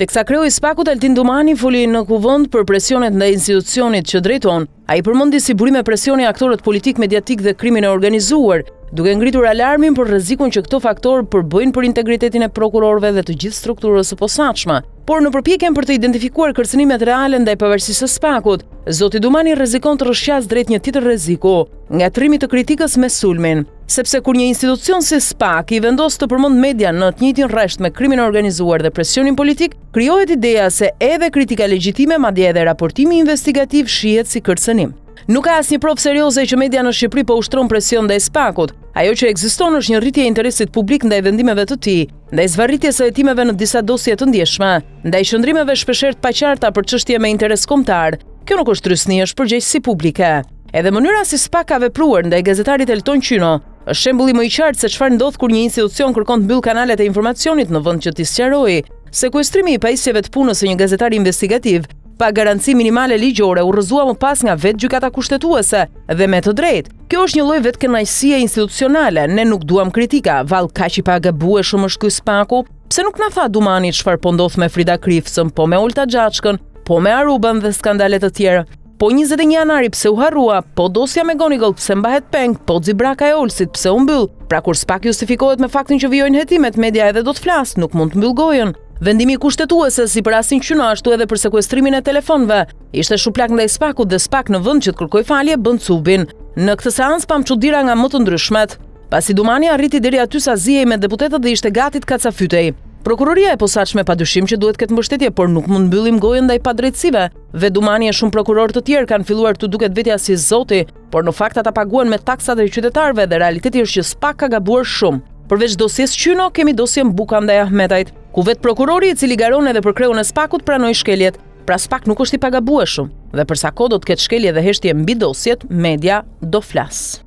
Teksa kreu i SPAK-ut Altin Dumani foli në kuvend për presionet ndaj institucionit që drejton, ai përmendi si burime presioni aktorët politik, mediatik dhe krimin e organizuar, duke ngritur alarmin për rrezikun që këto faktorë përbëjnë për integritetin e prokurorëve dhe të gjithë strukturës së posaçme. Por në përpjekjen për të identifikuar kërcënimet reale ndaj pavarësisë së SPAK-ut, zoti Dumani rrezikon të rrshjas drejt një tjetër rreziku, ngatrimi të kritikës me sulmin, sepse kur një institucion si SPAK i vendos të përmend media në të njëjtin rresht me krimin e organizuar dhe presionin politik, krijohet ideja se edhe kritika legjitime, madje edhe raportimi investigativ shihet si kërcënim. Nuk ka asnjë provë serioze që media në Shqipëri po ushtron presion ndaj SPAK-ut. Ajo që ekziston është një rritje e interesit publik ndaj vendimeve të tij, ndaj zvarritjes së hetimeve në disa dosje të ndjeshme, ndaj shëndrimeve shpeshherë të paqarta për çështje me interes kombëtar. Kjo nuk është trysni, është përgjegjësi publike. Edhe mënyra si SPAK ka vepruar ndaj gazetarit Elton Qyno është shembulli më i qartë se çfarë ndodh kur një institucion kërkon të mbyll kanalet e informacionit në vend që t'i sqarojë. Sekuestrimi i pajisjeve të punës së një gazetari investigativ pa garanci minimale ligjore u rrëzua më pas nga vetë gjykata kushtetuese dhe me të drejtë. Kjo është një lloj vetkënaqësie institucionale, ne nuk duam kritika, vallë kaq i pagabueshëm është ky SPAK-u. Pse nuk na tha Dumani çfarë po ndodh me Frida Krifcën, po me Olta Xhaçkën, po me Aruban dhe skandale të tjera? Po 21 janari pse u harrua, po dosja me Gonigol pse mbahet peng, po Xibraka e Olsit pse u mbyll? Pra kur SPAK justifikohet me faktin që vijojnë hetimet, media edhe do të flas, nuk mund të mbyll gojën. Vendimi kushtetuese si për Asin Qyno ashtu edhe për sekuestrimin e telefonëve ishte shuplak ndaj SPAK-ut dhe SPAK në vend që të kërkoj falje bën cubin. Në këtë seancë pam çuditëra nga më të ndryshmet. Pasi Dumani arriti deri aty sa zihej me deputetët dhe ishte gati të kacafytej. Prokuroria e posaçme padyshim që duhet ketë mbështetje, por nuk mund mbyllim gojën ndaj padrejtësive. Ve Dumani e shumë prokurorë të tjerë kanë filluar të duket vetja si zoti, por në fakt ata paguhen me taksat e qytetarëve dhe realiteti është që SPAK ka gabuar shumë. Përveç dosjes Qyno, kemi dosjen Buka ndaj Ahmetajt, ku vetë prokurori i cili garon edhe për kreun e SPAK-ut pranoi shkeljet. Pra SPAK nuk është i pagabueshëm dhe për sa kohë do të ketë shkelje dhe heshtje mbi dosjet, media do flas.